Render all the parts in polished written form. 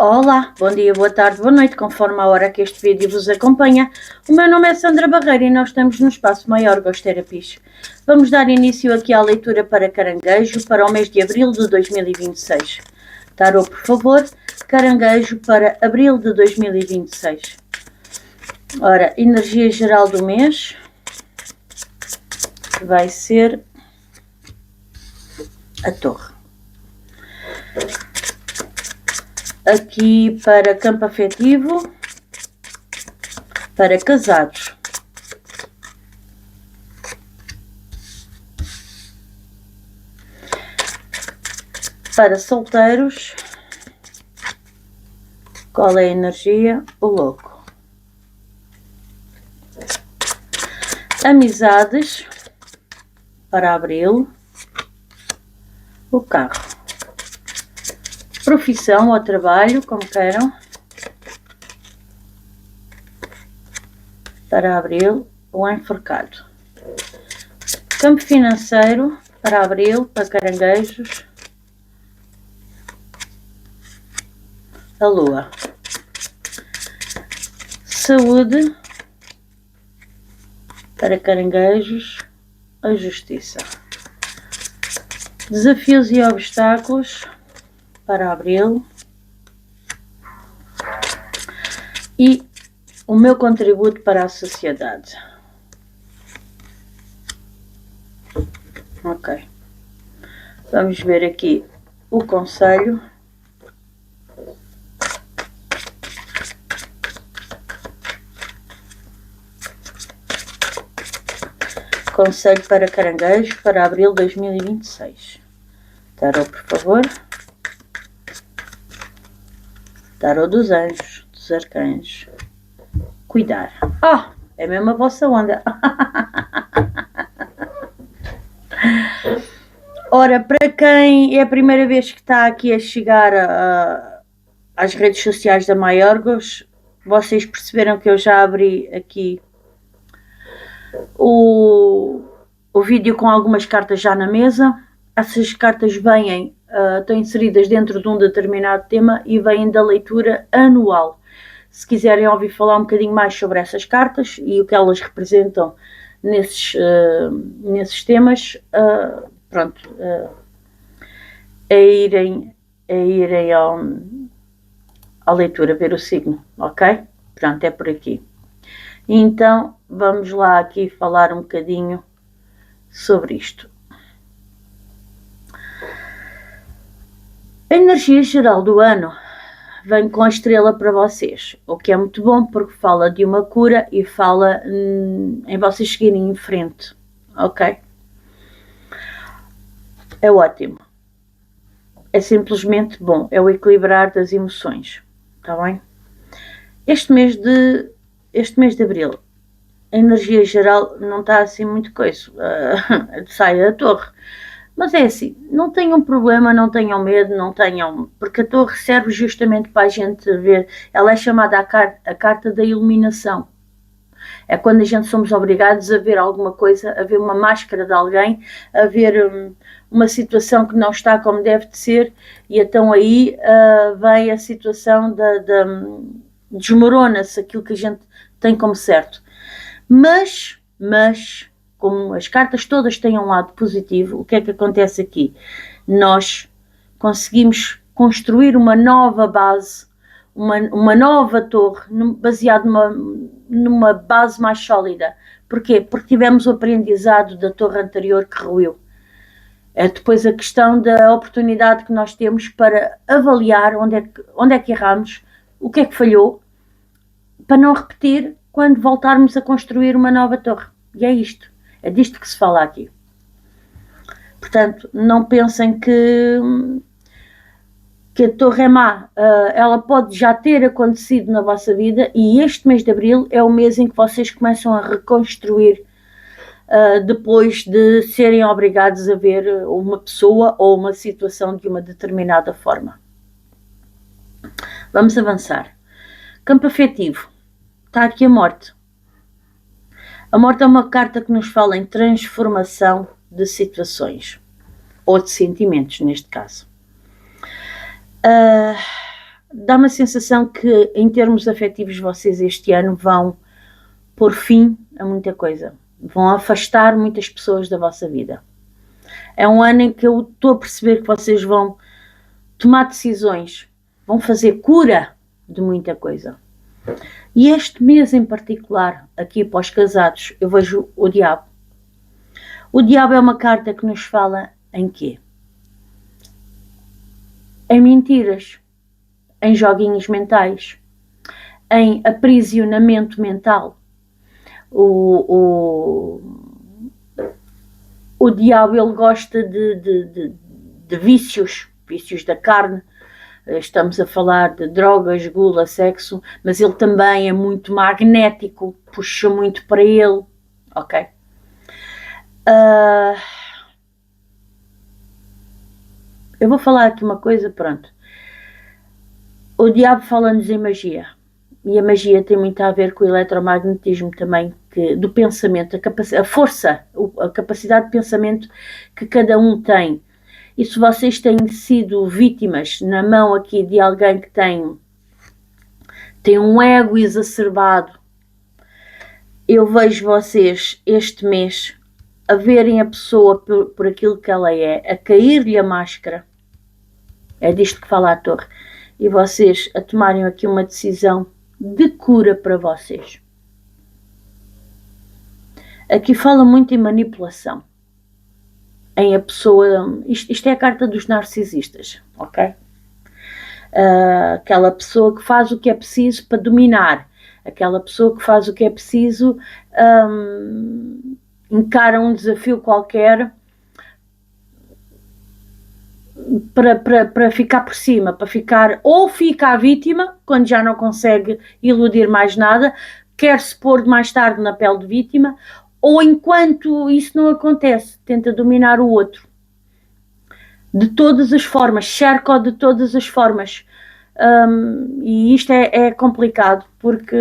Olá, bom dia, boa tarde, boa noite, conforme a hora que este vídeo vos acompanha. O meu nome é Sandra Barreira e nós estamos no espaço Maior Gostherapies. Vamos dar início aqui à leitura para Caranguejo para o mês de abril de 2026. Tarô, por favor, Caranguejo para abril de 2026. Ora, energia geral do mês vai ser a Torre. Aqui para campo afetivo, para casados, para solteiros, qual é a energia? O louco. Amizades, para abril, o carro. Profissão ou trabalho, como queiram, para abril, o enforcado. Campo financeiro, para abril, para caranguejos, a lua. Saúde, para caranguejos, a justiça. Desafios e obstáculos, para abril, e o meu contributo para a sociedade. Ok. Vamos ver aqui o conselho. Conselho para caranguejo para abril de 2026. Tarô, por favor. Tarô dos anjos, dos arcanjos. Cuidar. É mesmo a vossa onda. Ora, para quem é a primeira vez que está aqui a chegar às redes sociais da Maiorgos, vocês perceberam que eu já abri aqui o vídeo com algumas cartas já na mesa. Essas cartas vêm, estão inseridas dentro de um determinado tema e vêm da leitura anual. Se quiserem ouvir falar um bocadinho mais sobre essas cartas e o que elas representam nesses temas, pronto, irem à leitura, ver o signo, ok? Pronto, é por aqui. Então, vamos lá aqui falar um bocadinho sobre isto. A energia geral do ano vem com a estrela para vocês, o que é muito bom porque fala de uma cura e fala em vocês seguirem em frente, ok? É ótimo. É simplesmente bom, é o equilibrar das emoções, está bem? Este mês de abril, a energia geral não está assim muito coisa, sai da torre. Mas é assim, não tenham problema, não tenham medo, porque a torre serve justamente para a gente ver, ela é chamada a carta da iluminação. É quando a gente somos obrigados a ver alguma coisa, a ver uma máscara de alguém, a ver uma situação que não está como deve de ser, e então aí vem a situação desmorona-se aquilo que a gente tem como certo. Mas como as cartas todas têm um lado positivo, o que é que acontece aqui? Nós conseguimos construir uma nova base, uma nova torre, baseada numa base mais sólida. Porquê? Porque tivemos o aprendizado da torre anterior que ruiu. É depois a questão da oportunidade que nós temos para avaliar onde é que erramos, o que é que falhou, para não repetir quando voltarmos a construir uma nova torre. E é isto. É disto que se fala aqui. Portanto, não pensem que a torre é má. Ela pode já ter acontecido na vossa vida e este mês de abril é o mês em que vocês começam a reconstruir depois de serem obrigados a ver uma pessoa ou uma situação de uma determinada forma. Vamos avançar. Campo afetivo. Está aqui a morte. A morte é uma carta que nos fala em transformação de situações, ou de sentimentos, neste caso. dá uma sensação que, em termos afetivos, vocês este ano vão pôr fim a muita coisa. Vão afastar muitas pessoas da vossa vida. É um ano em que eu estou a perceber que vocês vão tomar decisões, vão fazer cura de muita coisa. E este mês em particular, aqui para os casados, eu vejo o diabo. O diabo é uma carta que nos fala em quê? Em mentiras, em joguinhos mentais, em aprisionamento mental. O diabo, ele gosta de vícios da carne. Estamos a falar de drogas, gula, sexo, mas ele também é muito magnético, puxa muito para ele, ok? Eu vou falar aqui uma coisa, pronto. O diabo fala-nos em magia, e a magia tem muito a ver com o eletromagnetismo também, do pensamento, a força, a capacidade de pensamento que cada um tem. E se vocês têm sido vítimas na mão aqui de alguém que tem um ego exacerbado, eu vejo vocês este mês a verem a pessoa por aquilo que ela é, a cair-lhe a máscara. É disto que fala a torre. E vocês a tomarem aqui uma decisão de cura para vocês. Aqui fala muito em manipulação. Em a pessoa... Isto é a carta dos narcisistas, ok? Aquela pessoa que faz o que é preciso para dominar. Aquela pessoa que faz o que é preciso, encara um desafio qualquer para ficar por cima, para ficar... Ou fica a vítima, quando já não consegue iludir mais nada, quer se pôr mais tarde na pele de vítima, ou enquanto isso não acontece, tenta dominar o outro. De todas as formas, cerca-o de todas as formas. E isto é complicado, porque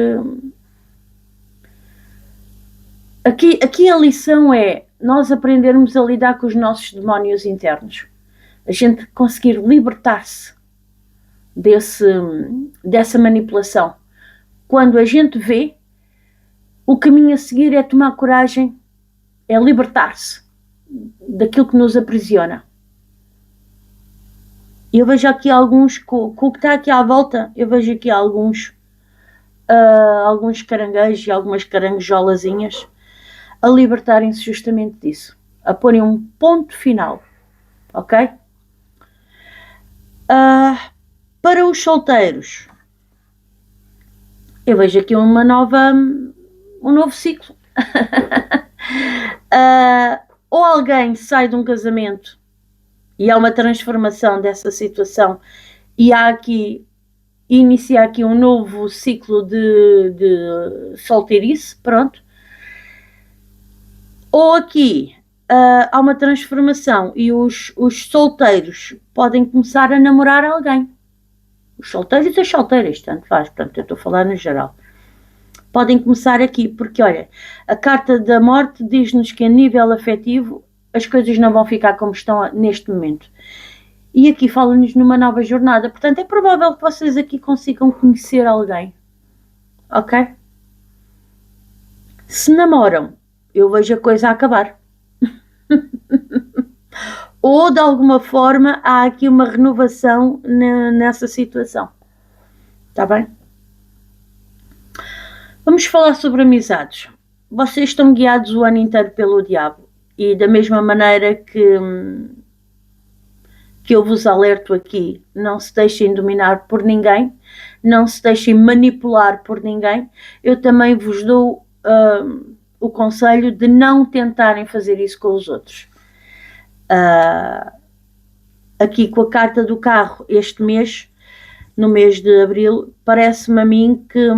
aqui a lição é nós aprendermos a lidar com os nossos demónios internos. A gente conseguir libertar-se dessa manipulação. Quando a gente vê, o caminho a seguir é tomar coragem, é libertar-se daquilo que nos aprisiona. Eu vejo aqui alguns, com o que está aqui à volta, eu vejo aqui alguns caranguejos e algumas caranguejolazinhas a libertarem-se justamente disso, a porem um ponto final, ok? Para os solteiros, eu vejo aqui um novo ciclo. Ou alguém sai de um casamento e há uma transformação dessa situação e inicia aqui um novo ciclo de solteirice, pronto. Ou aqui há uma transformação e os solteiros podem começar a namorar alguém. Os solteiros e as solteiras, tanto faz, portanto eu estou a falar no geral. Podem começar aqui, porque olha, a carta da morte diz-nos que a nível afetivo as coisas não vão ficar como estão neste momento. E aqui fala-nos numa nova jornada, portanto é provável que vocês aqui consigam conhecer alguém, ok? Se namoram, eu vejo a coisa a acabar. Ou de alguma forma há aqui uma renovação nessa situação, está bem? Vamos falar sobre amizades. Vocês estão guiados o ano inteiro pelo diabo e da mesma maneira que eu vos alerto aqui, não se deixem dominar por ninguém, não se deixem manipular por ninguém, eu também vos dou o conselho de não tentarem fazer isso com os outros. Aqui com a carta do carro este mês, no mês de abril, parece-me a mim que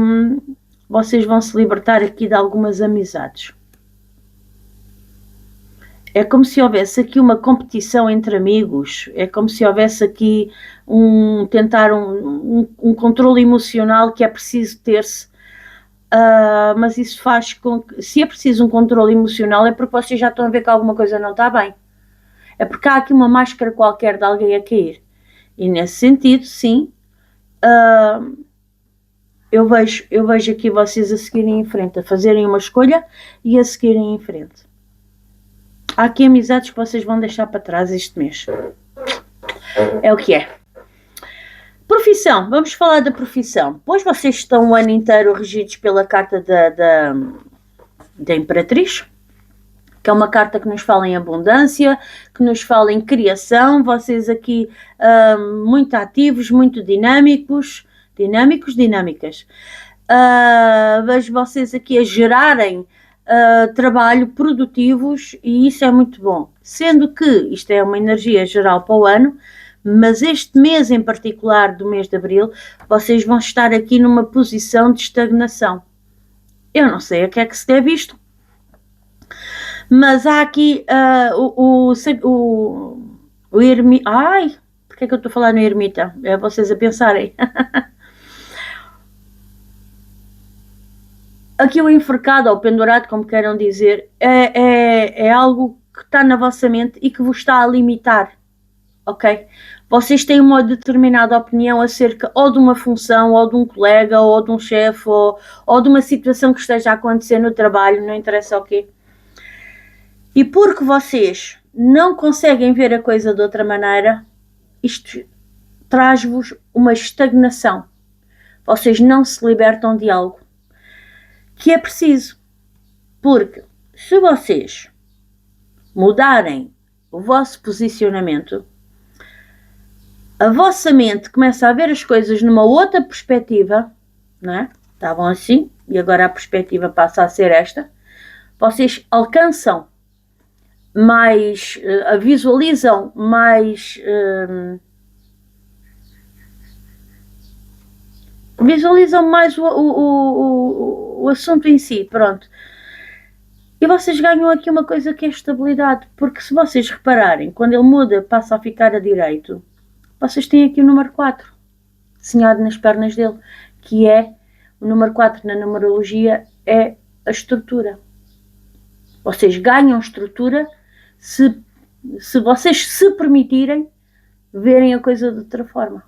vocês vão se libertar aqui de algumas amizades. É como se houvesse aqui uma competição entre amigos, é como se houvesse aqui tentar um controle emocional que é preciso ter-se, mas isso faz com que, se é preciso um controle emocional, é porque vocês já estão a ver que alguma coisa não está bem. É porque há aqui uma máscara qualquer de alguém a cair. E nesse sentido, sim, eu vejo aqui vocês a seguirem em frente, a fazerem uma escolha e a seguirem em frente. Há aqui amizades que vocês vão deixar para trás este mês. É o que é. Profissão, vamos falar da profissão. Pois vocês estão o ano inteiro regidos pela carta da Imperatriz, que é uma carta que nos fala em abundância, que nos fala em criação. Vocês aqui muito ativos, muito dinâmicas. Vejo vocês aqui a gerarem trabalho produtivos e isso é muito bom. Sendo que isto é uma energia geral para o ano, mas este mês em particular, do mês de Abril, vocês vão estar aqui numa posição de estagnação. Eu não sei a que é que se deve isto, mas há aqui o ermita. Ai, porque é que eu estou a falar no ermita? É vocês a pensarem. Aqui o enforcado ou pendurado, como queiram dizer, é algo que está na vossa mente e que vos está a limitar. Ok? Vocês têm uma determinada opinião acerca ou de uma função, ou de um colega, ou de um chefe, ou de uma situação que esteja a acontecer no trabalho, não interessa o quê. E porque vocês não conseguem ver a coisa de outra maneira, isto traz-vos uma estagnação. Vocês não se libertam de algo que é preciso. Porque se vocês mudarem o vosso posicionamento, a vossa mente começa a ver as coisas numa outra perspectiva, não é? Estavam assim, e agora a perspectiva passa a ser esta. Vocês alcançam mais, visualizam mais, o assunto em si, pronto. E vocês ganham aqui uma coisa que é estabilidade, porque se vocês repararem, quando ele muda, passa a ficar a direito, vocês têm aqui o número 4, desenhado nas pernas dele, que é, o número 4 na numerologia é a estrutura. Vocês ganham estrutura se vocês se permitirem verem a coisa de outra forma.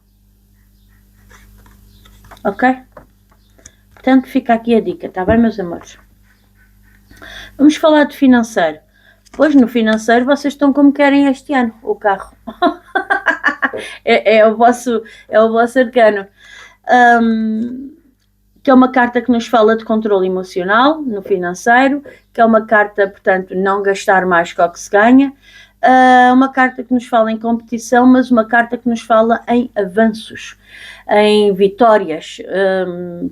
Ok? Portanto, fica aqui a dica, tá bem, meus amores? Vamos falar de financeiro. Pois, no financeiro, vocês estão como querem este ano, o carro. é o vosso arcano. Que é uma carta que nos fala de controle emocional no financeiro, que é uma carta, portanto, não gastar mais que o que se ganha, uma carta que nos fala em competição, mas uma carta que nos fala em avanços, em vitórias,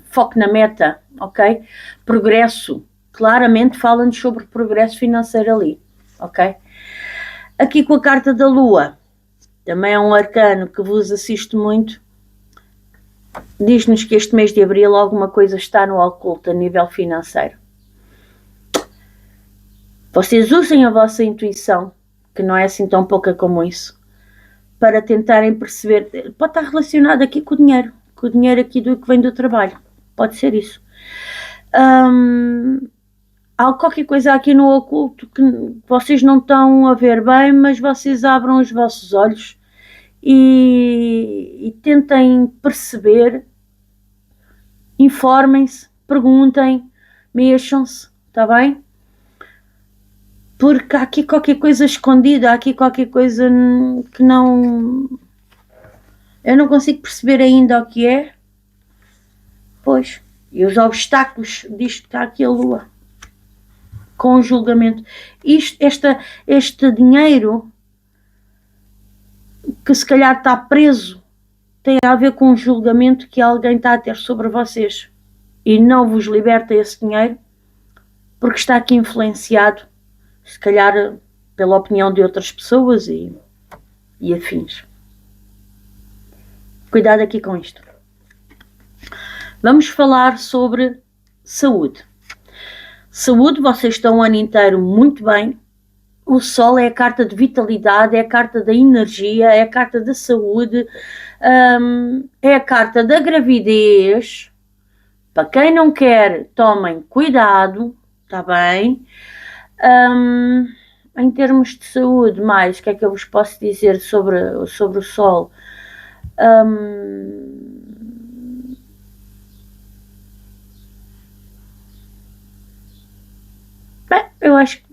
foco na meta, ok? Progresso, claramente fala-nos sobre progresso financeiro ali, ok? Aqui com a carta da Lua, também é um arcano que vos assiste muito, diz-nos que este mês de Abril alguma coisa está no oculto a nível financeiro. Vocês usem a vossa intuição, que não é assim tão pouca como isso, para tentarem perceber, pode estar relacionado aqui com o dinheiro aqui do que vem do trabalho, pode ser isso. Há qualquer coisa aqui no oculto que vocês não estão a ver bem, mas vocês abram os vossos olhos e tentem perceber, informem-se, perguntem, mexam-se, está bem? Porque há aqui qualquer coisa escondida, há aqui qualquer coisa que não... eu não consigo perceber ainda o que é. Pois, e os obstáculos disto que está aqui a Lua, com o julgamento. Este dinheiro que se calhar está preso tem a ver com um julgamento que alguém está a ter sobre vocês e não vos liberta esse dinheiro porque está aqui influenciado, se calhar pela opinião de outras pessoas e afins. Cuidado aqui com isto. Vamos falar sobre saúde. Saúde, vocês estão o ano inteiro muito bem. O Sol é a carta de vitalidade, é a carta da energia, é a carta da saúde, é a carta da gravidez. Para quem não quer, tomem cuidado, está bem? Em termos de saúde, mais, o que é que eu vos posso dizer sobre o Sol?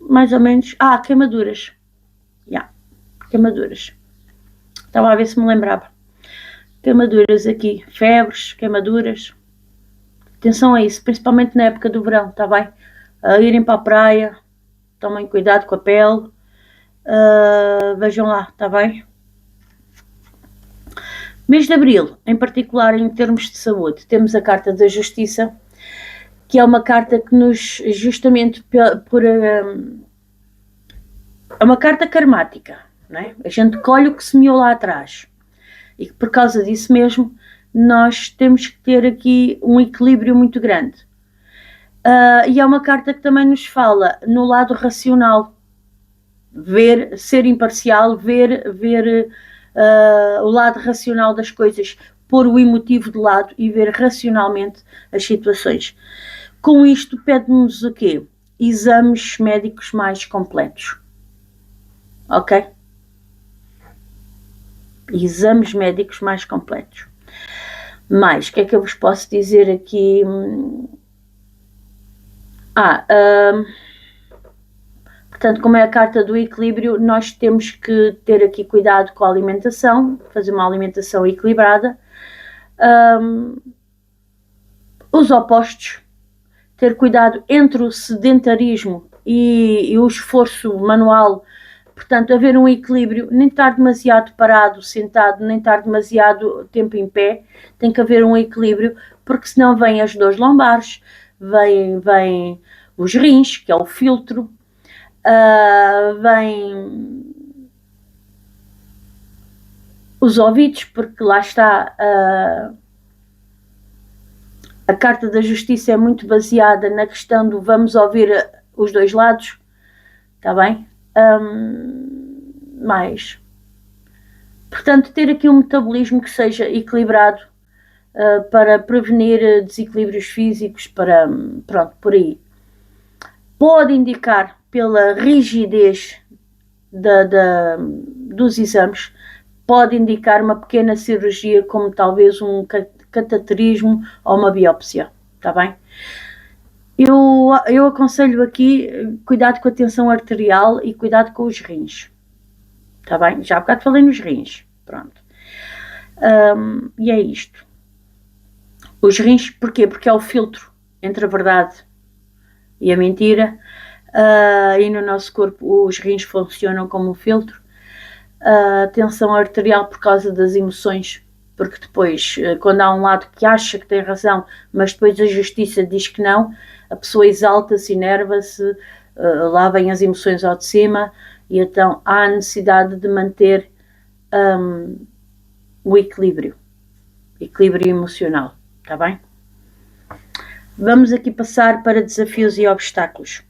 mais ou menos... queimaduras. Queimaduras. Estava a ver se me lembrava. Queimaduras aqui, febres, queimaduras. Atenção a isso, principalmente na época do verão, está bem? Irem para a praia, tomem cuidado com a pele. Vejam lá, está bem? Mês de Abril, em particular em termos de saúde, temos a Carta da Justiça, que é uma carta que nos, justamente é uma carta karmática, não é? A gente colhe o que semeou lá atrás. E que por causa disso mesmo, nós temos que ter aqui um equilíbrio muito grande. E é uma carta que também nos fala no lado racional. Ser imparcial, ver o lado racional das coisas, pôr o emotivo de lado e ver racionalmente as situações. Com isto, pede-nos o quê? Exames médicos mais completos. Ok? Exames médicos mais completos. Mais, o que é que eu vos posso dizer aqui? Portanto, como é a carta do equilíbrio, nós temos que ter aqui cuidado com a alimentação, fazer uma alimentação equilibrada. Os opostos, ter cuidado entre o sedentarismo e o esforço manual. Portanto, haver um equilíbrio, nem estar demasiado parado, sentado, nem estar demasiado tempo em pé, tem que haver um equilíbrio, porque senão vêm as dores lombares, vêm os rins, que é o filtro, vêm os ouvidos, porque lá está, a Carta da Justiça é muito baseada na questão do vamos ouvir os dois lados, está bem? Mais. Portanto, ter aqui um metabolismo que seja equilibrado para prevenir desequilíbrios físicos, pronto, por aí. Pode indicar pela rigidez dos exames, pode indicar uma pequena cirurgia, como talvez um cateterismo ou uma biópsia, está bem? Eu aconselho aqui cuidado com a tensão arterial e cuidado com os rins, está bem? Já há bocado falei nos rins, pronto. E é isto. Os rins, porquê? Porque é o filtro entre a verdade e a mentira, e no nosso corpo os rins funcionam como um filtro. A tensão arterial por causa das emoções, porque depois, quando há um lado que acha que tem razão, mas depois a justiça diz que não, a pessoa exalta-se, enerva-se, lá vêm as emoções ao de cima, e então há a necessidade de manter o equilíbrio emocional, está bem? Vamos aqui passar para desafios e obstáculos.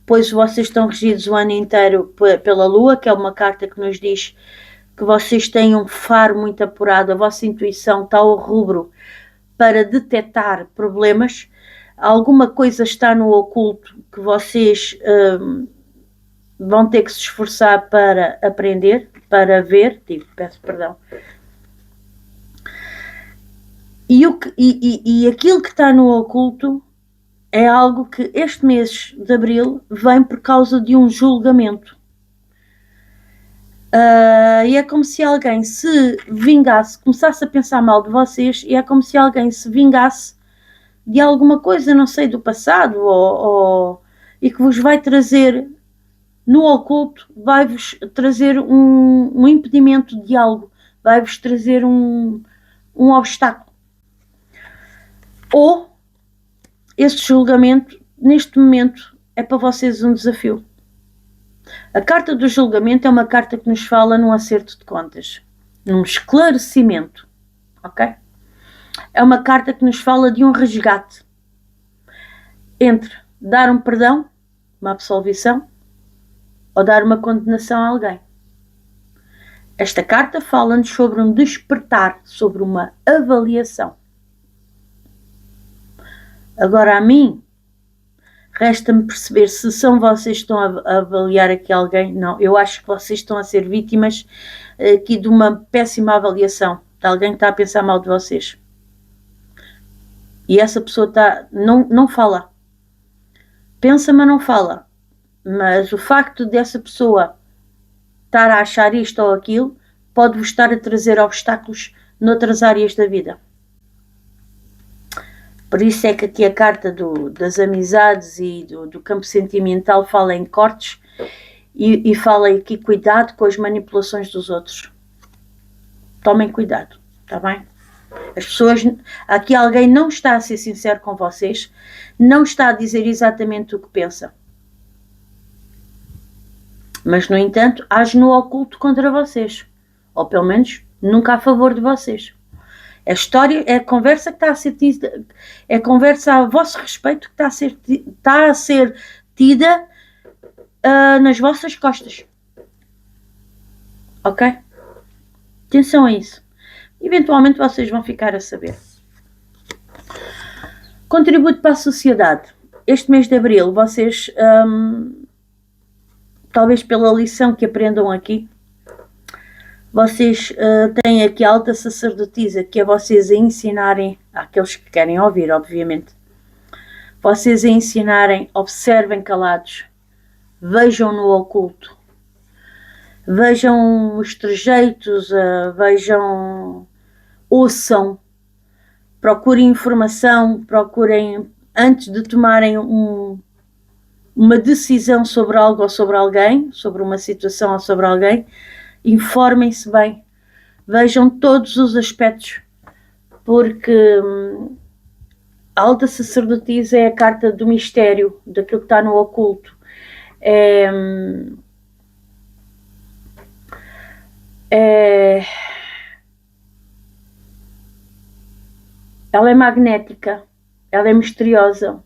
Pois vocês estão regidos o ano inteiro pela Lua, que é uma carta que nos diz que vocês têm um faro muito apurado, a vossa intuição está ao rubro para detectar problemas, alguma coisa está no oculto que vocês vão ter que se esforçar para aprender, para ver, peço perdão. E aquilo que está no oculto é algo que este mês de Abril vem por causa de um julgamento. E é como se alguém se vingasse, começasse a pensar mal de vocês, e é como se alguém se vingasse de alguma coisa, não sei, do passado, e que vos vai trazer, no oculto, vai-vos trazer um impedimento de algo, vai-vos trazer um obstáculo. Ou esse julgamento, neste momento, é para vocês um desafio. A carta do julgamento é uma carta que nos fala num acerto de contas, num esclarecimento, ok? É uma carta que nos fala de um resgate entre dar um perdão, uma absolvição, ou dar uma condenação a alguém. Esta carta fala-nos sobre um despertar, sobre uma avaliação. Agora, a mim, resta-me perceber se são vocês que estão a avaliar aqui alguém. Não, eu acho que vocês estão a ser vítimas aqui de uma péssima avaliação, de alguém que está a pensar mal de vocês. E essa pessoa não fala. Pensa, mas não fala. mas o facto dessa pessoa estar a achar isto ou aquilo pode-vos estar a trazer obstáculos noutras áreas da vida. Por isso é que aqui a carta das amizades e do campo sentimental fala em cortes e fala aqui cuidado com as manipulações dos outros. Tomem cuidado, está bem? As pessoas, aqui alguém não está a ser sincero com vocês, não está a dizer exatamente o que pensa. Mas, no entanto, age no oculto contra vocês. Ou, pelo menos, nunca a favor de vocês. É a história, é a conversa que está a ser tida, é a conversa a vosso respeito que está a ser tida nas vossas costas. Ok? Atenção a isso. Eventualmente vocês vão ficar a saber. Contributo para a sociedade. Este mês de abril, vocês, talvez pela lição que aprendam aqui, vocês têm aqui a alta sacerdotisa, que é vocês a ensinarem, àqueles que querem ouvir, obviamente, vocês a ensinarem, observem calados, vejam no oculto, vejam os trejeitos, vejam, ouçam, procurem informação, procurem, antes de tomarem uma decisão sobre algo ou sobre alguém, sobre uma situação ou sobre alguém, informem-se bem, vejam todos os aspectos, porque a alta sacerdotisa é a carta do mistério, daquilo que está no oculto. Ela é magnética, ela é misteriosa,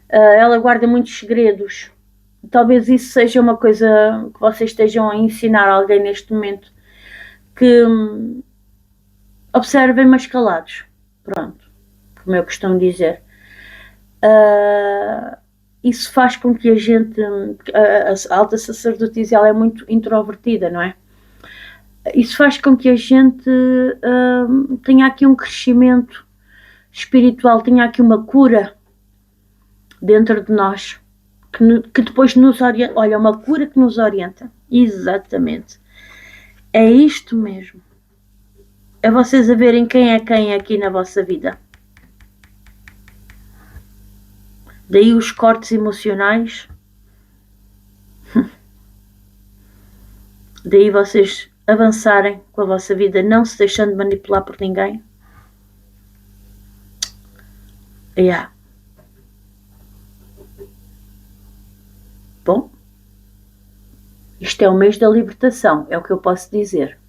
ela guarda muitos segredos. Talvez isso seja uma coisa que vocês estejam a ensinar a alguém neste momento, que observem mas calados, pronto, como eu costumo dizer. Isso faz com que a gente, a alta sacerdotisa, ela é muito introvertida, não é? Isso faz com que a gente tenha aqui um crescimento espiritual, tenha aqui uma cura dentro de nós, que depois nos orienta. Olha, uma cura que nos orienta. Exatamente. É isto mesmo. É vocês a verem quem é quem aqui na vossa vida. Daí os cortes emocionais. Daí vocês avançarem com a vossa vida, não se deixando manipular por ninguém. Bom, isto é o mês da libertação, é o que eu posso dizer.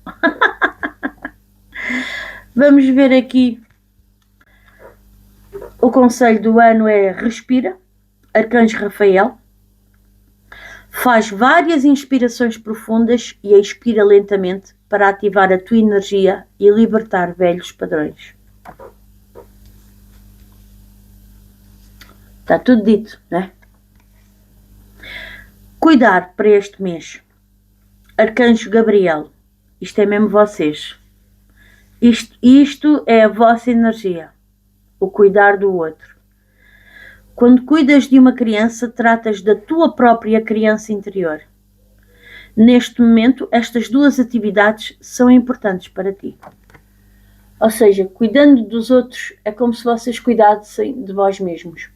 Vamos ver aqui. O conselho do ano é respira, Arcanjo Rafael. Faz várias inspirações profundas e expira lentamente para ativar a tua energia e libertar velhos padrões. Está tudo dito, não é? Cuidar para este mês. Arcanjo Gabriel. Isto é mesmo vocês. Isto é a vossa energia. O cuidar do outro. Quando cuidas de uma criança, tratas da tua própria criança interior. Neste momento, estas duas atividades são importantes para ti. Ou seja, cuidando dos outros é como se vocês cuidassem de vós mesmos.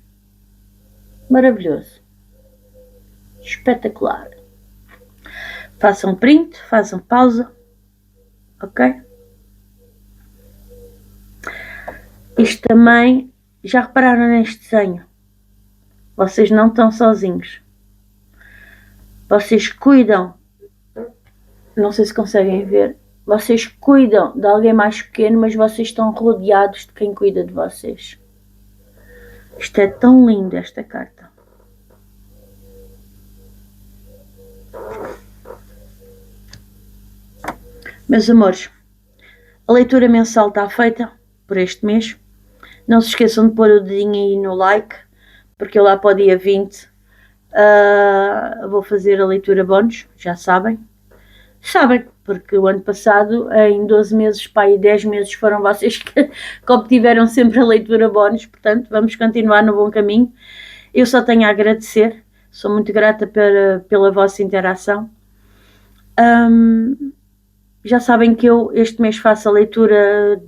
Maravilhoso. Espetacular. Façam print, façam pausa. Ok? Isto também, já repararam neste desenho? Vocês não estão sozinhos. Vocês cuidam, não sei se conseguem ver, vocês cuidam de alguém mais pequeno, mas vocês estão rodeados de quem cuida de vocês. Isto é tão lindo, esta carta. Meus amores, a leitura mensal está feita por este mês. Não se esqueçam de pôr o dedinho aí no like, porque lá para o dia 20 vou fazer a leitura bónus, já sabem. Sabem, porque o ano passado, em 12 meses, e 10 meses foram vocês que obtiveram sempre a leitura bónus, portanto, vamos continuar no bom caminho. Eu só tenho a agradecer Sou muito grata pela vossa interação. Já sabem que eu este mês faço a leitura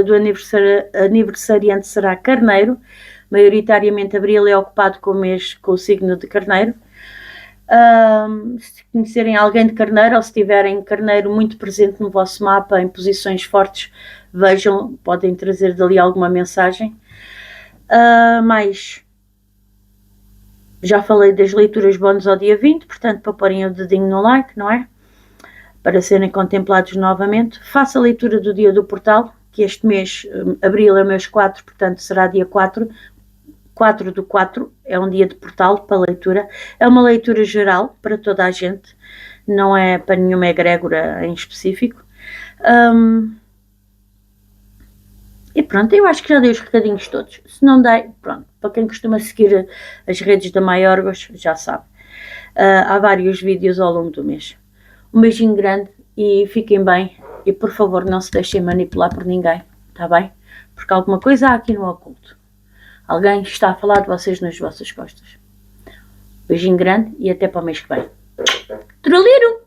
do aniversariante será Carneiro. Maioritariamente abril é ocupado com o mês com o signo de Carneiro. Se conhecerem alguém de Carneiro ou se tiverem Carneiro muito presente no vosso mapa em posições fortes, vejam, podem trazer dali alguma mensagem. Mas já falei das leituras bónus ao dia 20, portanto para porem o dedinho no like, não é? Para serem contemplados novamente. Faça a leitura do dia do portal, que este mês, abril é o mês 4, portanto será dia 4 do 4, é um dia de portal para leitura. É uma leitura geral para toda a gente, não é para nenhuma egrégora em específico. E pronto, eu acho que já dei os recadinhos todos. Se não dei, pronto, para quem costuma seguir as redes da Maiorgos, já sabe. Há vários vídeos ao longo do mês. Um beijinho grande e fiquem bem. E por favor, não se deixem manipular por ninguém, está bem? Porque alguma coisa há aqui no oculto. Alguém está a falar de vocês nas vossas costas. Beijinho grande e até para o mês que vem. Truliro!